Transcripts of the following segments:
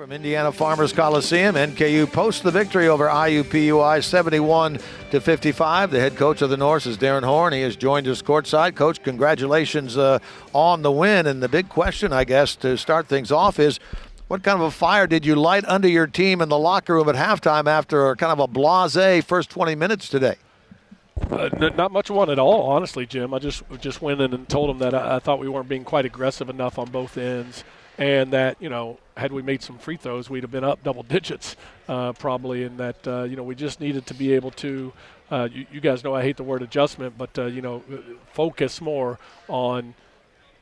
From Indiana Farmers Coliseum, NKU posts the victory over IUPUI 71-55. The head coach of the Norse is Darrin Horn. He has joined us courtside. Coach, congratulations on the win. And the big question, I guess, to start things off is, what kind of a fire did you light under your team in the locker room at halftime after kind of a blasé first 20 minutes today? Not much one at all, honestly, Jim. I just went in and told them that I thought we weren't being quite aggressive enough on both ends, and that, had we made some free throws, we'd have been up double digits probably, and that, we just needed to be able to, you guys know I hate the word adjustment, but, focus more on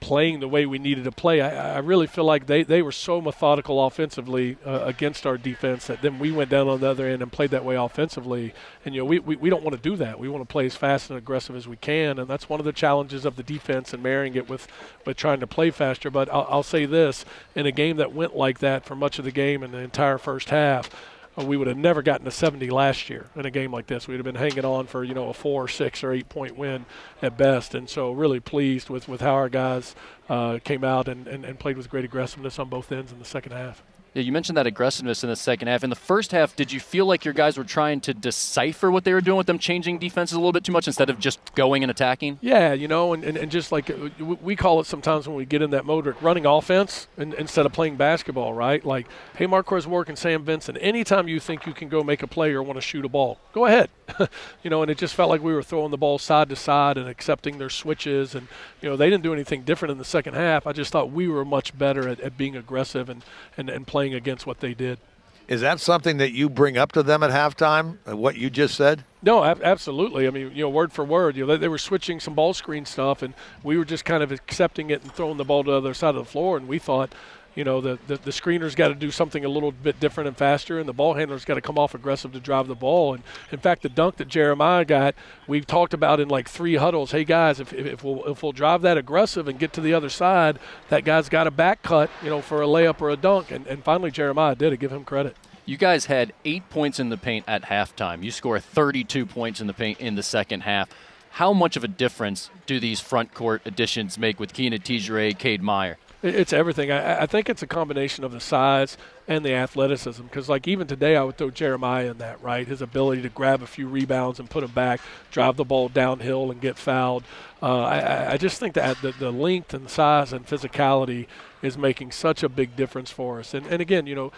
playing the way we needed to play. I really feel like they were so methodical offensively against our defense that then we went down on the other end and played that way offensively. And, we don't want to do that. We want to play as fast and aggressive as we can, and that's one of the challenges of the defense and marrying it with trying to play faster. But I'll say this, in a game that went like that for much of the game and the entire first half, we would have never gotten to 70 last year in a game like this. We'd have been hanging on for, a 4, 6, or 8 point win at best. And so really pleased with how our guys came out and played with great aggressiveness on both ends in the second half. Yeah, you mentioned that aggressiveness in the second half. In the first half, did you feel like your guys were trying to decipher what they were doing with them changing defenses a little bit too much instead of just going and attacking? Yeah, and just like we call it sometimes when we get in that mode, running offense instead of playing basketball, right? Like, hey, Marquez Work and Sam Vincent, anytime you think you can go make a play or want to shoot a ball, go ahead. And it just felt like we were throwing the ball side to side and accepting their switches. And, they didn't do anything different in the second half. I just thought we were much better at being aggressive and playing against what they did. Is that something that you bring up to them at halftime, what you just said? No, absolutely. I mean, word for word, they were switching some ball screen stuff, and we were just kind of accepting it and throwing the ball to the other side of the floor, and we thought, the screener's got to do something a little bit different and faster, and the ball handler's got to come off aggressive to drive the ball. And in fact, the dunk that Jeremiah got, we've talked about in like 3 huddles. Hey guys, if we'll drive that aggressive and get to the other side, that guy's got a back cut, for a layup or a dunk. And finally, Jeremiah did it. Give him credit. You guys had 8 points in the paint at halftime. You score 32 points in the paint in the second half. How much of a difference do these front court additions make with Keenan Tijere, Cade Meyer? It's everything. I think it's a combination of the size and the athleticism, because like even today I would throw Jeremiah in that, right? His ability to grab a few rebounds and put them back, drive the ball downhill and get fouled. I just think that the length and size and physicality is making such a big difference for us. And again,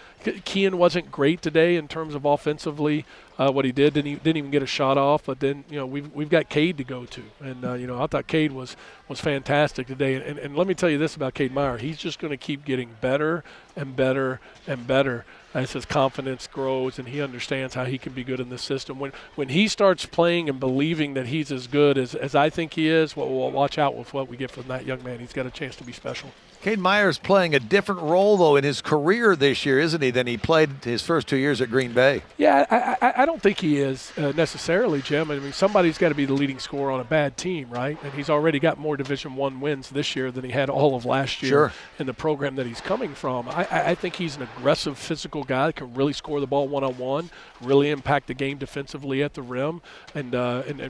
Kean wasn't great today in terms of offensively what he did. Didn't even get a shot off. But then, we've got Cade to go to. And, I thought Cade was fantastic today. And let me tell you this about Cade Meyer. He's just going to keep getting better and better and better as his confidence grows and he understands how he can be good in this system. When he starts playing and believing that he's as good as I think he is, we'll watch out with what we get from that young man. He's got a chance to be special. Cade Meyer's playing a different role, though, in his career this year, isn't he, than he played his first 2 years at Green Bay? Yeah, I don't think he is necessarily, Jim. I mean, somebody's got to be the leading scorer on a bad team, right? And he's already got more Division I wins this year than he had all of last year in the program that he's coming from. I think he's an aggressive, physical guy that can really score the ball one-on-one, really impact the game defensively at the rim, and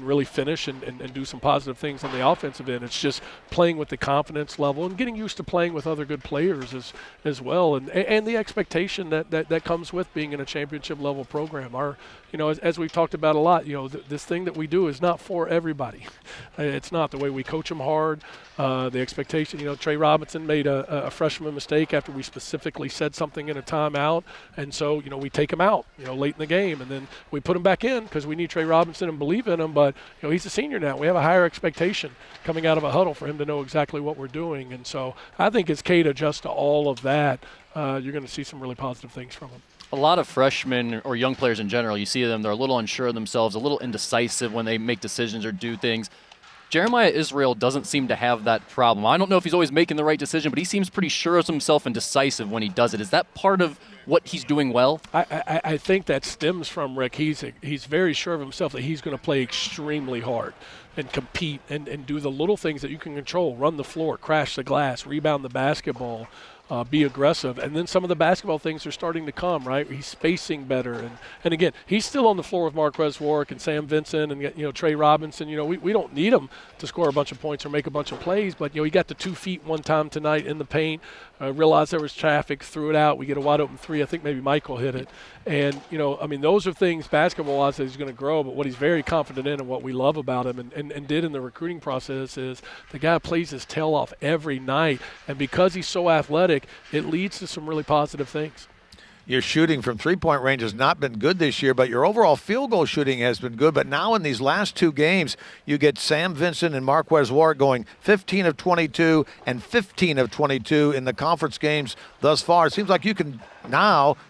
really finish and do some positive things on the offensive end. It's just playing with the confidence level and getting used to playing with other good players as well, and the expectation that comes with being in a championship level program. As we've talked about a lot, this thing that we do is not for everybody. It's not the way we coach them hard. The expectation, Trey Robinson made a freshman mistake after we specifically said something in a timeout, and so we take him out late in the game, and then we put him back in because we need Trey Robinson and believe in him. But he's a senior now. We have a higher expectation coming out of a huddle for him to know exactly what we're doing, and so I think as Cade adjusts to all of that, you're going to see some really positive things from him. A lot of freshmen or young players in general, you see them, they're a little unsure of themselves, a little indecisive when they make decisions or do things. Jeremiah Israel doesn't seem to have that problem. I don't know if he's always making the right decision, but he seems pretty sure of himself and decisive when he does it. Is that part of what he's doing well? I think that stems from Rick. He's very sure of himself that he's going to play extremely hard and compete and do the little things that you can control, run the floor, crash the glass, rebound the basketball, be aggressive. And then some of the basketball things are starting to come, right? He's spacing better. And again, he's still on the floor with Marquez Warwick and Sam Vincent and, Trey Robinson. We don't need him to score a bunch of points or make a bunch of plays, but, he got the 2 feet one time tonight in the paint. realized there was traffic, threw it out. We get a wide open three. I think maybe Michael hit it. And, those are things basketball-wise that he's going to grow, but what he's very confident in and what we love about him and did in the recruiting process is the guy plays his tail off every night. And because he's so athletic, it leads to some really positive things. Your shooting from three-point range has not been good this year, but your overall field goal shooting has been good. But now in these last two games, you get Sam Vincent and Marquez Warwick going 15 of 22 and 15 of 22 in the conference games thus far. It seems like you can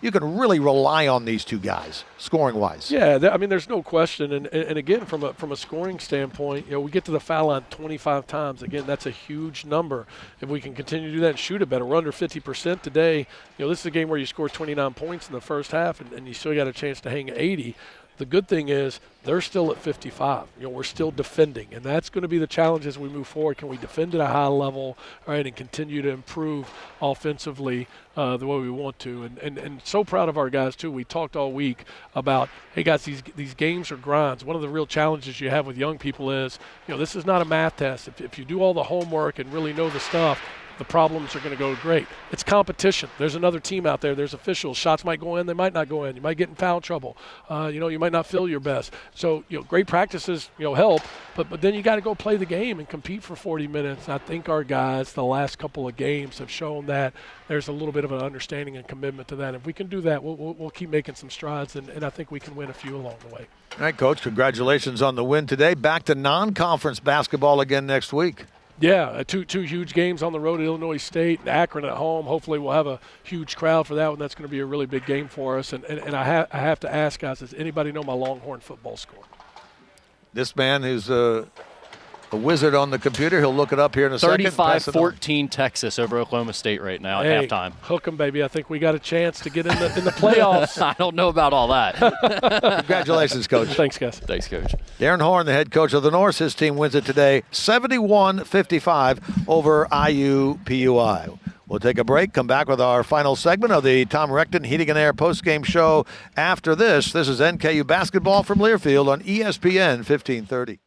really rely on these two guys scoring-wise. Yeah, there's no question. And again, from a scoring standpoint, we get to the foul line 25 times. Again, that's a huge number. If we can continue to do that and shoot it better, we're under 50% today. This is a game where you score 29 points in the first half, and you still got a chance to hang 80. The good thing is they're still at 55. We're still defending, and that's going to be the challenge as we move forward. Can we defend at a high level, right, and continue to improve offensively the way we want to? And so proud of our guys, too. We talked all week about, hey, guys, these games are grinds. One of the real challenges you have with young people is, this is not a math test. If you do all the homework and really know the stuff, the problems are going to go great. It's competition. There's another team out there. There's officials. Shots might go in. They might not go in. You might get in foul trouble. You might not feel your best. So, great practices, help. But then you got to go play the game and compete for 40 minutes. I think our guys the last couple of games have shown that there's a little bit of an understanding and commitment to that. If we can do that, we'll keep making some strides, and I think we can win a few along the way. All right, Coach, congratulations on the win today. Back to non-conference basketball again next week. Yeah, two huge games on the road at Illinois State and Akron at home. Hopefully we'll have a huge crowd for that one. That's going to be a really big game for us. And I have to ask, guys, does anybody know my Longhorn football score? This man who's a wizard on the computer, he'll look it up here in a second. 35-14 Texas over Oklahoma State right now at halftime. Hook 'em, baby. I think we got a chance to get in the playoffs. I don't know about all that. Congratulations, Coach. Thanks, guys. Thanks, Coach. Darrin Horn, the head coach of the Norse, his team wins it today 71-55 over IUPUI. We'll take a break, come back with our final segment of the Tom Reckton Heating and Air postgame show after this. This is NKU basketball from Learfield on ESPN 1530.